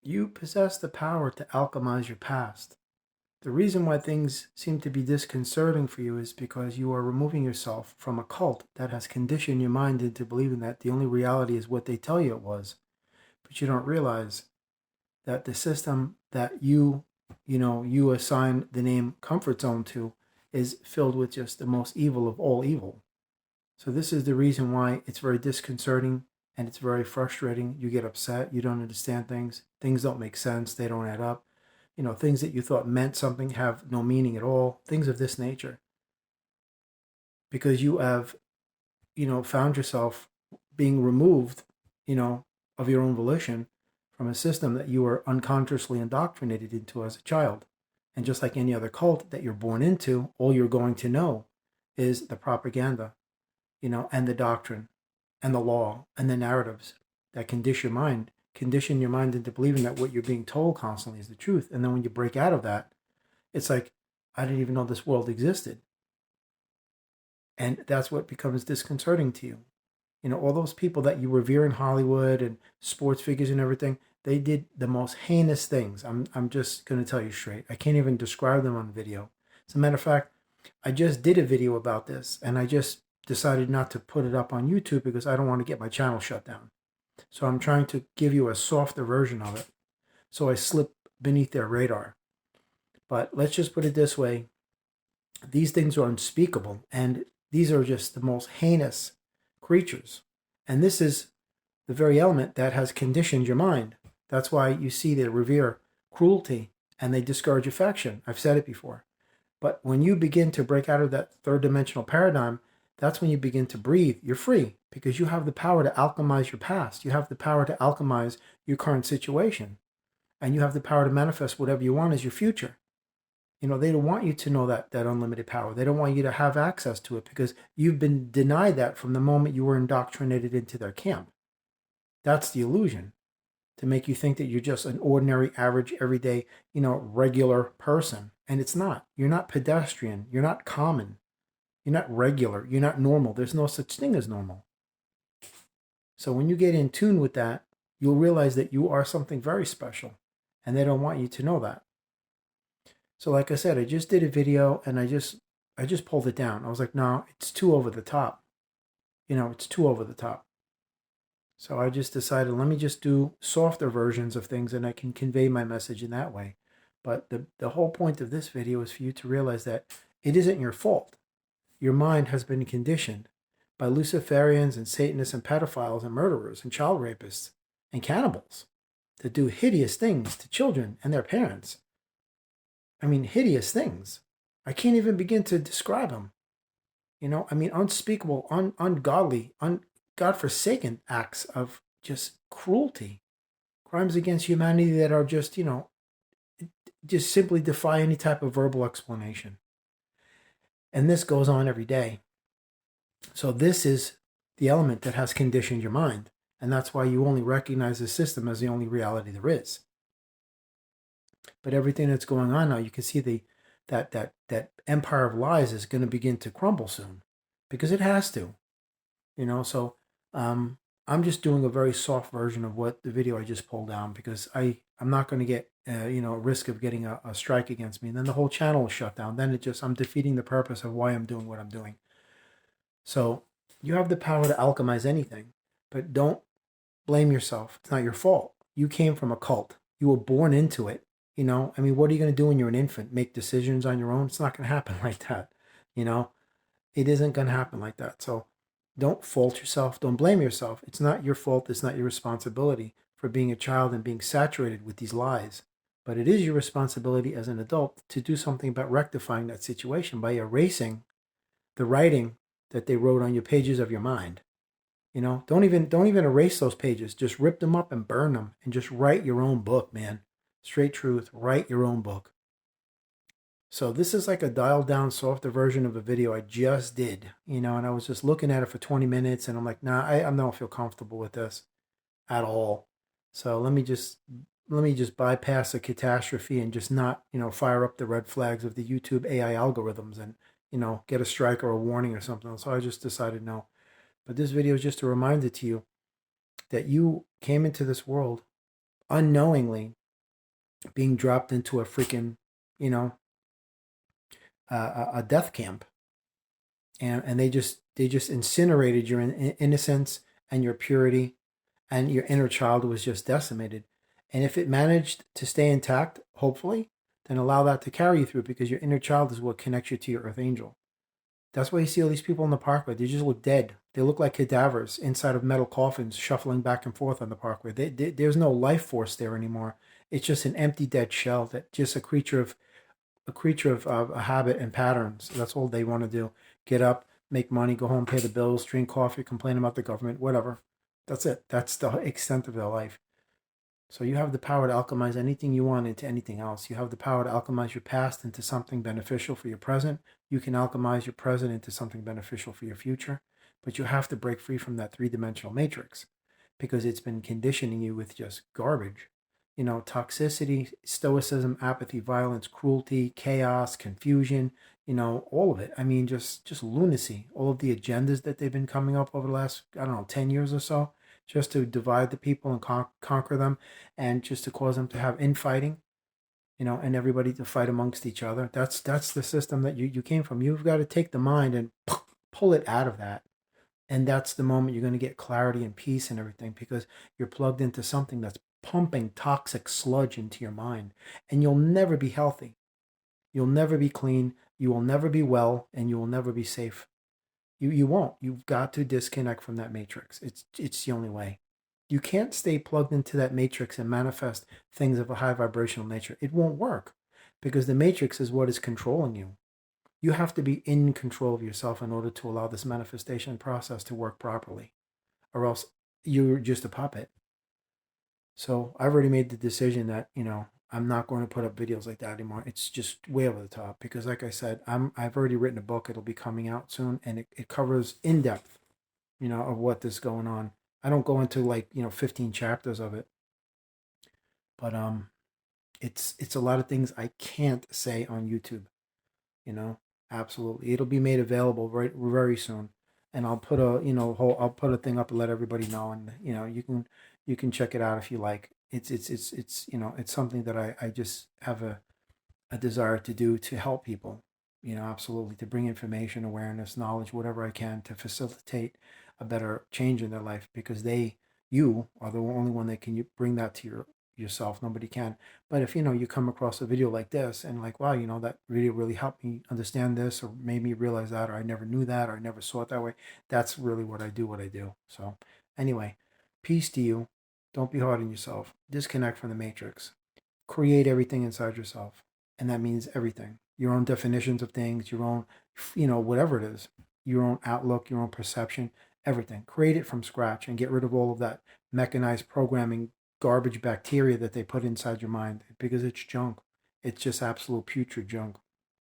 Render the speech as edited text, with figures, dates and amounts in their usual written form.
You possess the power to alchemize your past. The reason why things seem to be disconcerting for you is because you are removing yourself from a cult that has conditioned your mind into believing that the only reality is what they tell you it was. But you don't realize that the system that you assign the name comfort zone to is filled with just the most evil of all evil. So this is the reason why it's very disconcerting and it's very frustrating. You get upset, you don't understand things, things don't make sense, they don't add up. Things that you thought meant something have no meaning at all, things of this nature. Because you have, found yourself being removed, you know, of your own volition from a system that you were unconsciously indoctrinated into as a child. And just like any other cult that you're born into, all you're going to know is the propaganda, and the doctrine and the law and the narratives that condition your mind into believing that what you're being told constantly is the truth. And then when you break out of that, it's like, I didn't even know this world existed. And that's what becomes disconcerting to you. All those people that you revere in Hollywood and sports figures and everything, they did the most heinous things. I'm just going to tell you straight. I can't even describe them on video. As a matter of fact, I just did a video about this and I just decided not to put it up on YouTube because I don't want to get my channel shut down. So I'm trying to give you a softer version of it. So I slip beneath their radar. But let's just put it this way. These things are unspeakable and these are just the most heinous creatures. And this is the very element that has conditioned your mind. That's why you see they revere cruelty and they discourage affection. I've said it before. But when you begin to break out of that third dimensional paradigm, that's when you begin to breathe. You're free because you have the power to alchemize your past. You have the power to alchemize your current situation. And you have the power to manifest whatever you want as your future. They don't want you to know that unlimited power. They don't want you to have access to it because you've been denied that from the moment you were indoctrinated into their camp. That's the illusion, to make you think that you're just an ordinary, average, everyday, regular person. And it's not. You're not pedestrian. You're not common. You're not regular. You're not normal. There's no such thing as normal. So when you get in tune with that, you'll realize that you are something very special. And they don't want you to know that. So like I said, I just did a video and I just pulled it down. I was like, no, it's too over the top. It's too over the top. So I just decided, let me just do softer versions of things and I can convey my message in that way. But the whole point of this video is for you to realize that it isn't your fault. Your mind has been conditioned by Luciferians and Satanists and pedophiles and murderers and child rapists and cannibals to do hideous things to children and their parents. I mean, hideous things. I can't even begin to describe them. Unspeakable, ungodly, godforsaken acts of just cruelty, crimes against humanity that are just simply defy any type of verbal explanation. And this goes on every day. So this is the element that has conditioned your mind. And that's why you only recognize the system as the only reality there is. But everything that's going on now, you can see that empire of lies is going to begin to crumble soon, because it has to. So I'm just doing a very soft version of what the video I just pulled down, because I'm not going to get risk of getting a strike against me, and then the whole channel is shut down. Then I'm defeating the purpose of why I'm doing what I'm doing. So you have the power to alchemize anything, but don't blame yourself. It's not your fault. You came from a cult. You were born into it. What are you going to do when you're an infant? Make decisions on your own? It's not going to happen like that. It isn't going to happen like that. So don't fault yourself. Don't blame yourself. It's not your fault. It's not your responsibility for being a child and being saturated with these lies. But it is your responsibility as an adult to do something about rectifying that situation by erasing the writing that they wrote on your pages of your mind. Don't even erase those pages. Just rip them up and burn them and just write your own book, man. Straight truth, write your own book. So this is like a dialed down, softer version of a video I just did, and I was just looking at it for 20 minutes and I'm like, nah, I don't feel comfortable with this at all. So let me just bypass the catastrophe and just not, fire up the red flags of the YouTube AI algorithms and, get a strike or a warning or something. So I just decided no. But this video is just a reminder to you that you came into this world unknowingly being dropped into a freaking, you know, a death camp, and they just incinerated your innocence and your purity, and your inner child was just decimated. And if it managed to stay intact, hopefully, then allow that to carry you through, because your inner child is what connects you to your earth angel. That's why you see all these people in the parkway. They just look dead. They look like cadavers inside of metal coffins shuffling back and forth on the parkway. There's no life force there anymore. It's just an empty, dead shell, that just a creature of a habit and patterns. That's all they want to do. Get up, make money, go home, pay the bills, drink coffee, complain about the government, whatever. That's it. That's the extent of their life. So you have the power to alchemize anything you want into anything else. You have the power to alchemize your past into something beneficial for your present. You can alchemize your present into something beneficial for your future. But you have to break free from that three-dimensional matrix, because it's been conditioning you with just garbage. Toxicity, stoicism, apathy, violence, cruelty, chaos, confusion, all of it. I mean, just lunacy. All of the agendas that they've been coming up over the last, I don't know, 10 years or so, just to divide the people and conquer them, and just to cause them to have infighting, and everybody to fight amongst each other. That's the system that you came from. You've got to take the mind and pull it out of that. And that's the moment you're going to get clarity and peace and everything, because you're plugged into something that's pumping toxic sludge into your mind. And you'll never be healthy. You'll never be clean. You will never be well, and you will never be safe. You won't. You've got to disconnect from that matrix. It's the only way. You can't stay plugged into that matrix and manifest things of a high vibrational nature. It won't work, because the matrix is what is controlling you. You have to be in control of yourself in order to allow this manifestation process to work properly, or else you're just a puppet. So I've already made the decision that, I'm not going to put up videos like that anymore. It's just way over the top, because like I said, I've already written a book. It'll be coming out soon, and it covers in depth, of what is going on. I don't go into 15 chapters of it, but it's a lot of things I can't say on YouTube. you know Absolutely, it'll be made available very soon. And I'll put I'll put a thing up and let everybody know, and you can check it out if you like. It's something that I just have a desire to do, to help people, absolutely, to bring information, awareness, knowledge, whatever I can, to facilitate a better change in their life, because you are the only one that can bring that to yourself. Nobody can. But if you come across a video like this, and like, wow, that video really helped me understand this, or made me realize that, or I never knew that, or I never saw it that way, that's really what I do. So anyway, peace to you. Don't be hard on yourself. Disconnect from the matrix. Create everything inside yourself. And that means everything. Your own definitions of things, your own, whatever it is, your own outlook, your own perception, everything. Create it from scratch, and get rid of all of that mechanized programming garbage bacteria that they put inside your mind, because it's junk. It's just absolute putrid junk.